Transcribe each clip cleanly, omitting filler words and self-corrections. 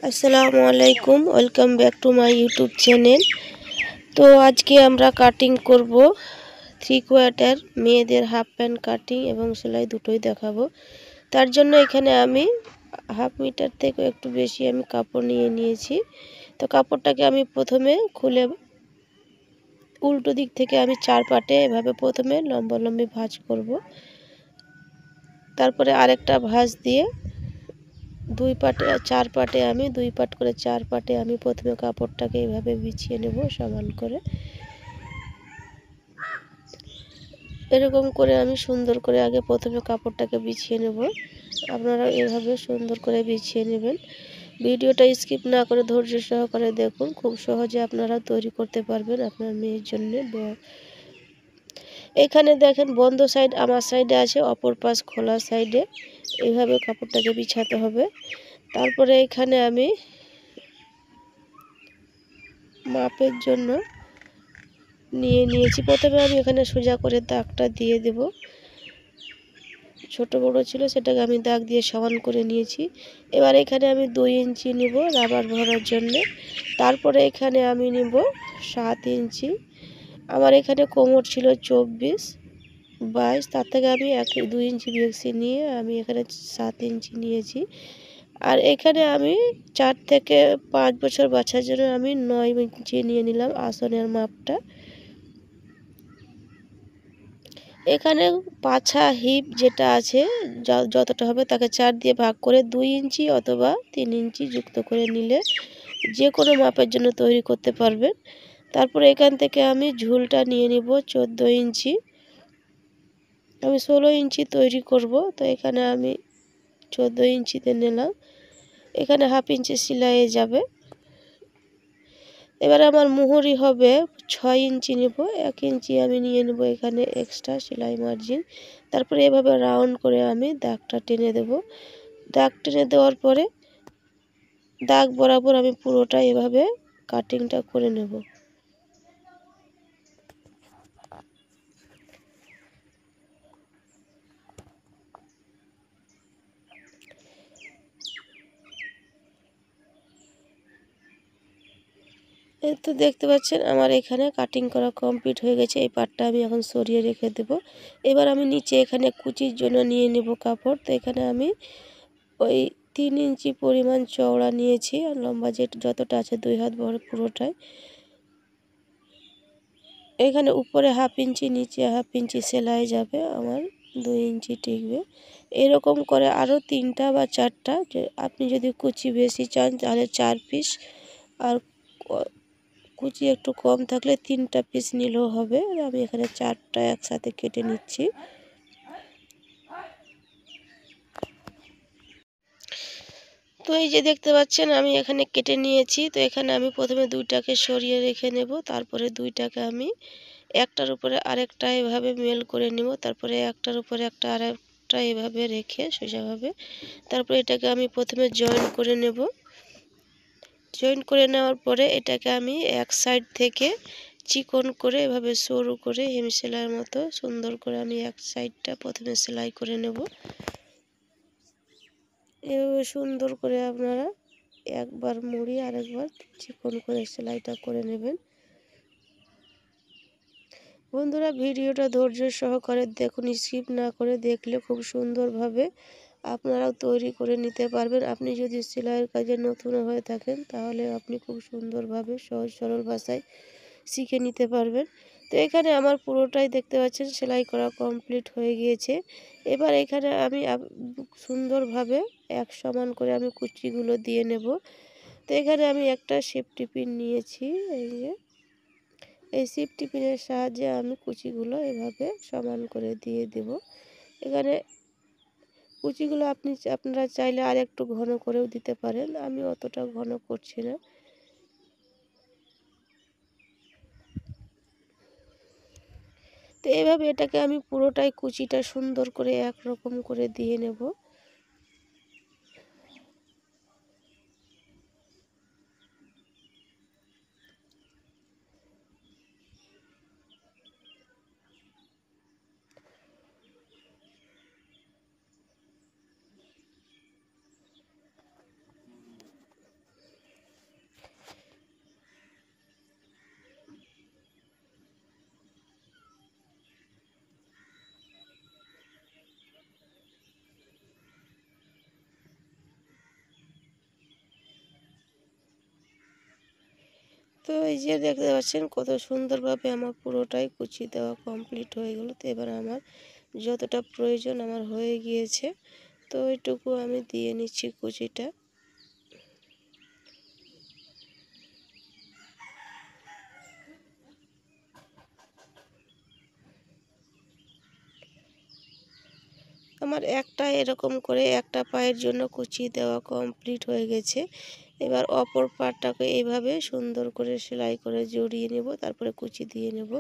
আসসালামু আলাইকুম, welcome back to my YouTube channel. তো আজকে আমরা কাটিং করব থ্রি কোয়ার্টার মেয়েদের হাফ প্যান্ট কাটিং এবং সেলাই দুটোই দেখাবো। তার জন্য এখানে আমি হাফ মিটার থেকে একটু বেশি আমি কাপড় নিয়ে নিয়েছি। তো কাপড়টাকে আমি প্রথমে খুলে উল্টো দিক থেকে আমি 4 পাটে এভাবে প্রথমে লম্বালম্বি ভাঁজ করব। তারপরে আরেকটা ভাঁজ দিয়ে 2 পাটে 4 পাটে আমি 2 পাট করে 4 পাটে আমি প্রথমে কাপড়টাকে এইভাবে বিছিয়ে নেব সমান করে। এরকম করে আমি সুন্দর করে আগে প্রথমে কাপড়টাকে বিছিয়ে নেব। আপনারা এভাবে সুন্দর করে বিছিয়ে নেবেন। ভিডিওটা স্কিপ না করে ধৈর্য সহকারে দেখুন, খুব সহজে আপনারা তৈরি করতে পারবেন আপনার মেয়ের জন্য। এখানে দেখেন বন্ধ সাইড আমার সাইডে আছে, অপর পাশ খোলা সাইডে। এইভাবে কাপড়টাকে বিছাতে হবে। তারপরে এখানে আমি মাপের জন্য নিয়েছি। প্রথমে আমি এখানে সোজা করে দাগটা দিয়ে দেব। ছোট বড় ছিল সেটাকে আমি দাগ দিয়ে সমান করে নিয়েছি। এবার এখানে আমি 2 ইঞ্চি নেব রাবার ভরার জন্য। তারপরে এখানে আমি নেব 7 ইঞ্চি। আমার এখানে কোমর ছিল 24-22, তার থেকে আমি 2 ইঞ্চি বেশি নিয়ে আমি এখানে 7 ইঞ্চি নিয়েছি। আর এখানে আমি 4 থেকে 5 বছর বাচ্চার জন্য আমি 9 ইঞ্চি নিয়ে নিলাম আসনের মাপটা। এখানে পাছা হিপ যেটা আছে যতটা হবে তাকে 4 দিয়ে ভাগ করে 2 ইঞ্চি অথবা 3 ইঞ্চি যুক্ত করে নিলে যে কোনো মাপের জন্য তৈরি করতে পারবেন। তারপরে এখান থেকে আমি ঝুলটা নিয়ে নিব 14 ইঞ্চি। আমি 16 ইঞ্চি তৈরি করব, তো এখানে আমি 14 ইঞ্চিতে নিলাম। এখানে হাফ ইঞ্চি সেলাই যাবে। এবারে আমার মুহুরি হবে 6 ইঞ্চি নেব। 1 ইঞ্চি আমি নিয়ে নেব এখানে এক্সট্রা সেলাই মার্জিন। তারপরে এভাবে রাউন্ড করে আমি দাগটা টেনে দেব। দাগ টেনে দেওয়ার পরে দাগ বরাবর আমি পুরোটা এভাবে কাটিংটা করে নেব। এই তো দেখতে পাচ্ছেন আমার এখানে কাটিং করা কমপ্লিট হয়ে গেছে। এই পার্টটা আমি এখন সরিয়ে রেখে দেব। এবার আমি নিচে এখানে কুচির জন্য নিয়ে নেব কাপড়। তো এখানে আমি ওই 3 ইঞ্চি পরিমাণ চওড়া নিয়েছি, আর লম্বা যতটা আছে 2 হাত বড় পুরোটাই। এখানে উপরে হাফ ইঞ্চি নিচে হাফ ইঞ্চি সেলাই যাবে, আমার 2 ইঞ্চি টিকবে। এরকম করে আরও 3টা বা 4টা, আপনি যদি কুচি বেশি চান তাহলে 4 পিস, আর কুচি একটু কম থাকলে 3টা পিস নিলেও হবে। আমি এখানে 4টা একসাথে কেটে নিচ্ছি। তো এই যে দেখতে পাচ্ছেন আমি এখানে কেটে নিয়েছি। তো এখানে আমি প্রথমে 2টাকে সরিয়ে রেখে নেব, তারপরে 2টাকে আমি একটার উপরে আরেকটা এভাবে মেল করে নেব। তারপরে একটার উপরে একটা আরেকটা এভাবে রেখে সোজাভাবে তারপরে এটাকে আমি প্রথমে জয়েন করে নেব। জয়েন করে নেওয়ার পরে এটাকে আমি এক সাইড থেকে চিকন করে এভাবে সরু করে হেম সেলাইয়ের মতো সুন্দর করে আমি এক সাইডটা প্রথমে সেলাই করে নেব। এভাবে সুন্দর করে আপনারা একবার মুড়িয়ে আরেকবার চিকন করে সেলাইটা করে নেবেন। বন্ধুরা, ভিডিওটা ধৈর্য সহকারে দেখুন, স্কিপ না করে দেখলে খুব সুন্দরভাবে আপনারাও তৈরি করে নিতে পারবেন। আপনি যদি সেলাইয়ের কাজে নতুন হয়ে থাকেন তাহলে আপনি খুব সুন্দরভাবে সহজ সরল ভাষায় শিখে নিতে পারবেন। তো এখানে আমার পুরোটাই দেখতে পাচ্ছেন সেলাই করা কমপ্লিট হয়ে গিয়েছে। এবার এখানে আমি সুন্দরভাবে এক সমান করে আমি কুচিগুলো দিয়ে নেব। তো এখানে আমি একটা সেফটি পিন নিয়েছি। এই সেফটি পিনের সাহায্যে আমি কুচিগুলো এভাবে সমান করে দিয়ে দেব। এখানে কুচিগুলো আপনারা চাইলে আর একটু ঘন করেও দিতে পারেন, আমি অতটা ঘন করছি না। তো এভাবে এটাকে আমি পুরোটাই কুচিটা সুন্দর করে একরকম করে দিয়ে নেব। তো এই যে দেখতে পাচ্ছেন কত সুন্দরভাবে আমার পুরোটাই কুচি দেওয়া কমপ্লিট হয়ে গেল। তো এবার আমার যতটা প্রয়োজন আমার হয়ে গিয়েছে, তো ওইটুকু আমি দিয়ে নিচ্ছি কুচিটা। আমার একটা এরকম করে একটা পায়ের জন্য কুচি দেওয়া কমপ্লিট হয়ে গেছে। এবার অপর পাটটাকে এইভাবে সুন্দর করে সেলাই করে জড়িয়ে নেব, তারপরে কুচি দিয়ে নেব।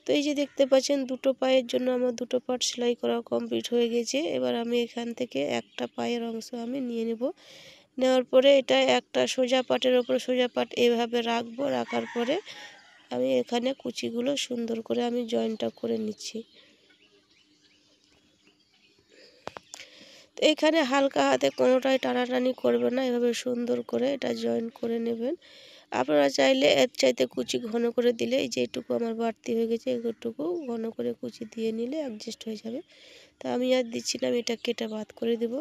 তো এই যে দেখতে পাচ্ছেন দুটো পায়ের জন্য আমার দুটো পাট সেলাই করা কমপ্লিট হয়ে গেছে। এবার আমি এখান থেকে একটা পায়ের অংশ আমি নিয়ে নেব। নেওয়ার পরে এটা একটা সোজা পাটের ওপর সোজা পাট এভাবে রাখবো। রাখার পরে আমি এখানে কুচিগুলো সুন্দর করে আমি জয়েনটা করে নিচ্ছি। তো এখানে হালকা হাতে কোনোটাই টানাটানি করবে না, এভাবে সুন্দর করে এটা জয়েন করে নেবেন। আপনারা চাইলে এর চাইতে কুচি ঘন করে দিলে, এই যে এইটুকু আমার বাড়তি হয়ে গেছে, এইটুকু ঘন করে কুচি দিয়ে নিলে অ্যাডজাস্ট হয়ে যাবে। তো আমি আর দিচ্ছি না, আমি এটা কেটে বাদ করে দেব।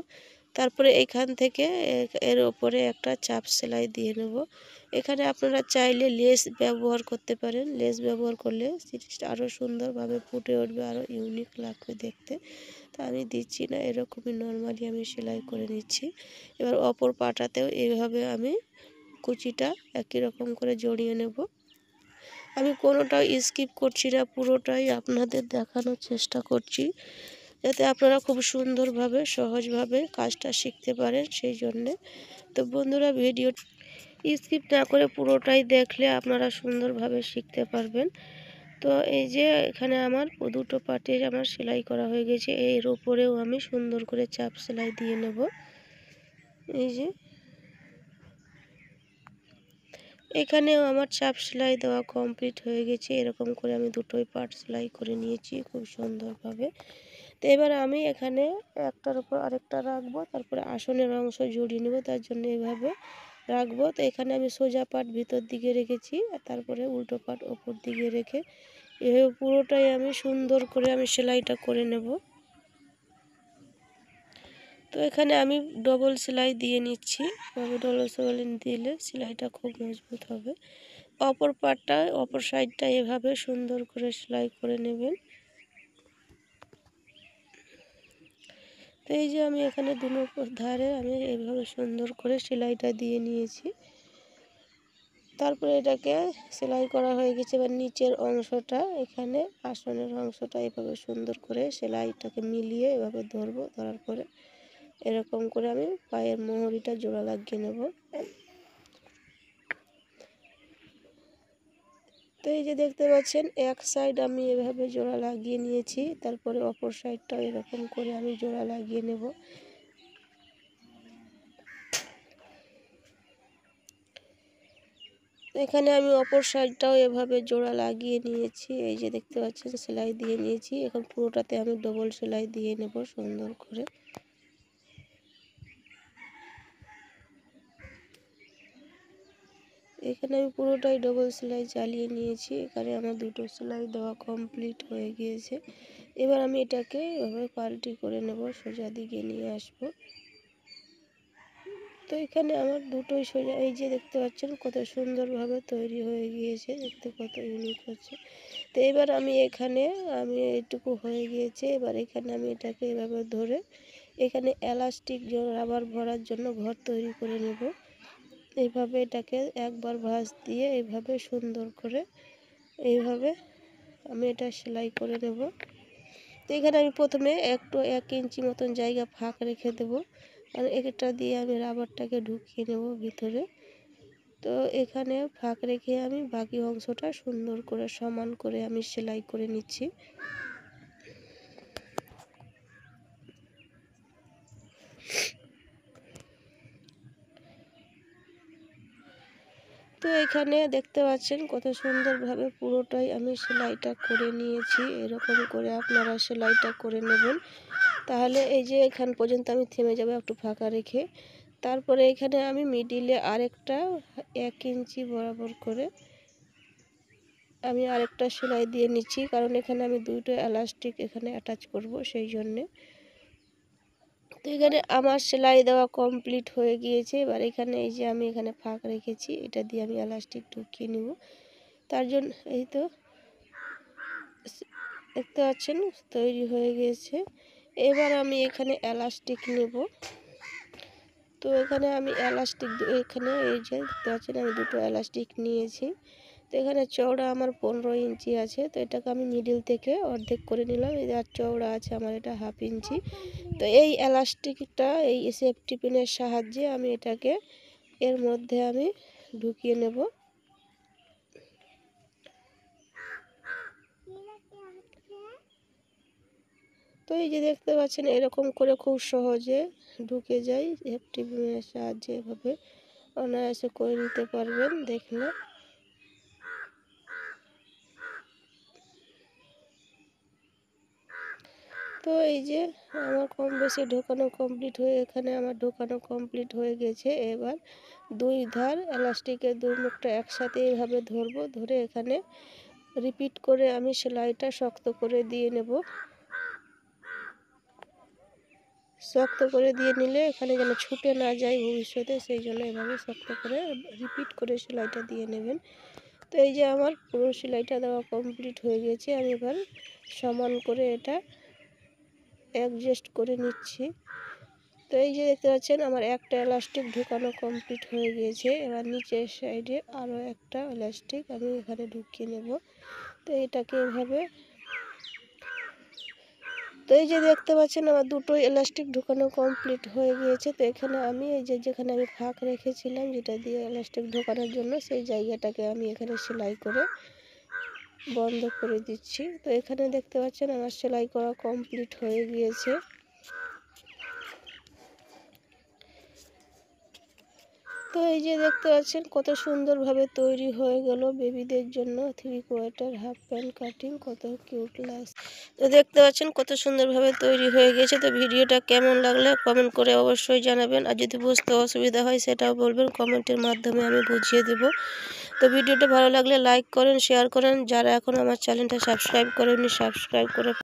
তারপরে এখান থেকে এর ওপরে একটা চাপ সেলাই দিয়ে নেব। এখানে আপনারা চাইলে লেস ব্যবহার করতে পারেন। লেস ব্যবহার করলে জিনিসটা আরও সুন্দরভাবে ফুটে উঠবে, আরও ইউনিক লাগবে দেখতে। তো আমি দিচ্ছি না, এরকমই নর্মালি আমি সেলাই করে নিচ্ছি। এবার অপর পাটাতেও এইভাবে আমি কুচিটা একই রকম করে জড়িয়ে নেব। আমি কোনোটাও স্কিপ করছি না, পুরোটাই আপনাদের দেখানোর চেষ্টা করছি, যাতে আপনারা খুব সুন্দরভাবে সহজভাবে কাজটা শিখতে পারেন সেই জন্যে। তো বন্ধুরা, ভিডিও স্কিপ না করে পুরোটাই দেখলে আপনারা সুন্দরভাবে শিখতে পারবেন। তো এই যে এখানে আমার দুটো পাটে আমার সেলাই করা হয়ে গেছে, এর উপরেও আমি সুন্দর করে চাপ সেলাই দিয়ে নেব। এই যে এখানেও আমার চাপ সেলাই দেওয়া কমপ্লিট হয়ে গেছে। এরকম করে আমি দুটোই পাট সেলাই করে নিয়েছি খুব সুন্দরভাবে। তো এবার আমি এখানে একটার উপর আরেকটা রাখবো, তারপরে আসনের অংশ জড়িয়ে নেব, তার জন্য এভাবে রাখবো। তো এখানে আমি সোজা পাট ভিতর দিকে রেখেছি, আর তারপরে উল্টো পাট ওপর দিকে রেখে এভাবে পুরোটাই আমি সুন্দর করে আমি সেলাইটা করে নেব। তো এখানে আমি ডবল সেলাই দিয়ে নিচ্ছি। ডবল সেলাই দিলে সেলাইটা খুব মজবুত হবে। অপর পাটটা অপর সাইডটা এভাবে সুন্দর করে সেলাই করে নেবেন। তো এই যে আমি এখানে দুটো ধারে আমি এইভাবে সুন্দর করে সেলাইটা দিয়ে নিয়েছি। তারপরে এটাকে সেলাই করা হয়ে গেছে। এবার নিচের অংশটা এখানে আসনের অংশটা এভাবে সুন্দর করে সেলাইটাকে মিলিয়ে এভাবে ধরবো। ধরার পরে এরকম করে আমি পায়ের মোহরিটা জোড়া লাগিয়ে নেব। তো এই যে দেখতে পাচ্ছেন এক সাইড আমি এভাবে জোড়া লাগিয়ে নিয়েছি, তারপরে অপর সাইডটাও এরকম করে আমি জোড়া লাগিয়ে নেব। এখানে আমি অপর সাইডটাও এভাবে জোড়া লাগিয়ে নিয়েছি। এই যে দেখতে পাচ্ছেন সেলাই দিয়ে নিয়েছি। এখন পুরোটাতে আমি ডবল সেলাই দিয়ে নেব সুন্দর করে। এখানে আমি পুরোটাই ডবল সেলাই চালিয়ে নিয়েছি। এখানে আমার দুটো সেলাই দেওয়া কমপ্লিট হয়ে গিয়েছে। এবার আমি এটাকে এভাবে পাল্টি করে নেব, সোজা দিকে নিয়ে আসব। তো এখানে আমার দুটোই সোজা, এই যে দেখতে পাচ্ছেন কত সুন্দরভাবে তৈরি হয়ে গিয়েছে, দেখতে কত ইউনিক হচ্ছে। তো এবার আমি এখানে এইটুকু হয়ে গিয়েছে। এবার এখানে আমি এটাকে এভাবে ধরে এখানে এলাস্টিক রাবার ভরার জন্য ঘর তৈরি করে নেব। এইভাবে এটাকে একবার ভাঁজ দিয়ে এইভাবে সুন্দর করে এইভাবে আমি এটা সেলাই করে নেব। তো এখানে আমি প্রথমে একটু 1 ইঞ্চি মতন জায়গা ফাঁক রেখে দেবো, আর এটা দিয়ে আমি রাবারটাকে ঢুকিয়ে নেব ভিতরে। তো এখানে ফাঁক রেখে আমি বাকি অংশটা সুন্দর করে সমান করে আমি সেলাই করে নিচ্ছি। তো এখানে দেখতে পাচ্ছেন কত সুন্দরভাবে পুরোটাই আমি সেলাইটা করে নিয়েছি। এরকম করে আপনারা সেলাইটা করে নেবেন, তাহলে এই যে এখান পর্যন্ত আমি থেমে যাব একটু ফাঁকা রেখে। তারপরে এখানে আমি মিডিলে আরেকটা 1 ইঞ্চি বরাবর করে আমি আরেকটা সেলাই দিয়ে নিচ্ছি, কারণ এখানে আমি দুটো এলাস্টিক এখানে অ্যাটাচ করব সেই জন্যে। তো এখানে আমার সেলাই দেওয়া কমপ্লিট হয়ে গিয়েছে। এবার এখানে এই যে আমি এখানে ফাঁক রেখেছি, এটা দিয়ে আমি এলাস্টিক ঢুকিয়ে নেব। তার জন্য এই তো দেখতে পাচ্ছেন তৈরি হয়ে গিয়েছে। এবার আমি এখানে এলাস্টিক নেব। তো এখানে আমি এলাস্টিক এখানে এই যে দেখতে পাচ্ছেন আমি দুটো এলাস্টিক নিয়েছি। তো এখানে চওড়া আমার 15 ইঞ্চি আছে, তো এটাকে আমি মিডিল থেকে অর্ধেক করে নিলাম। এই আর চওড়া আছে আমার এটা 1/2 ইঞ্চি। তো এই এলাস্টিকটা এই সেফটি পিনের সাহায্যে আমি এটাকে এর মধ্যে আমি ঢুকিয়ে নেব। তো এই যে দেখতে পাচ্ছেন এরকম করে খুব সহজে ঢুকে যায়। সেফটি পিনের সাহায্যে এভাবে অনায়াসে করে নিতে পারবেন দেখলে। তো এই যে আমার কম বেশি ঢোকানো কমপ্লিট হয়ে এখানে আমার ঢোকানো কমপ্লিট হয়ে গেছে। এবার দুই ধার এলাস্টিকের দুই মুখটা একসাথে এইভাবে ধরবো, ধরে এখানে রিপিট করে আমি সেলাইটা শক্ত করে দিয়ে নেব। শক্ত করে দিয়ে নিলে এখানে যেন ছুটে না যায় ভবিষ্যতে, সেই জন্য এভাবে শক্ত করে রিপিট করে সেলাইটা দিয়ে নেবেন। তো এই যে আমার পুরো সেলাইটা দেওয়া কমপ্লিট হয়ে গেছে। আমি এবার সমান করে এটা অ্যাডজাস্ট করে নিচ্ছি। তো এই যে দেখতে পাচ্ছেন আমার একটা এলাস্টিক ঢোকানো কমপ্লিট হয়ে গিয়েছে। এবার নিচের সাইডে আরও একটা এলাস্টিক আমি এখানে ঢুকিয়ে নেব। তো এটাকে এভাবে, তো এই যে দেখতে পাচ্ছেন আমার দুটো এলাস্টিক ঢোকানো কমপ্লিট হয়ে গিয়েছে। তো এখানে আমি এই যে যেখানে আমি ফাঁক রেখেছিলাম যেটা দিয়ে এলাস্টিক ঢোকানোর জন্য, সেই জায়গাটাকে আমি এখানে সেলাই করে বন্ধ করে দিচ্ছি। তো এখানে দেখতে পাচ্ছেন আমার সেলাই করা কমপ্লিট হয়ে গিয়েছে। তো এই যে দেখতে পাচ্ছেন কত সুন্দরভাবে তৈরি হয়ে গেল বেবিদের জন্য 3/4 হাফ প্যান্ট কাটিং, কত কিউট লাগছে। তো দেখতে পাচ্ছেন কত সুন্দরভাবে তৈরি হয়ে গেছে। তো ভিডিওটা কেমন লাগলে কমেন্ট করে অবশ্যই জানাবেন, আর যদি বুঝতে অসুবিধা হয় সেটাও বলবেন, কমেন্টের মাধ্যমে আমি বুঝিয়ে দেব। তো ভিডিওটা ভালো লাগলে লাইক করেন, শেয়ার করেন। যারা এখন আমার চ্যানেলটা সাবস্ক্রাইব করেননি সাবস্ক্রাইব করে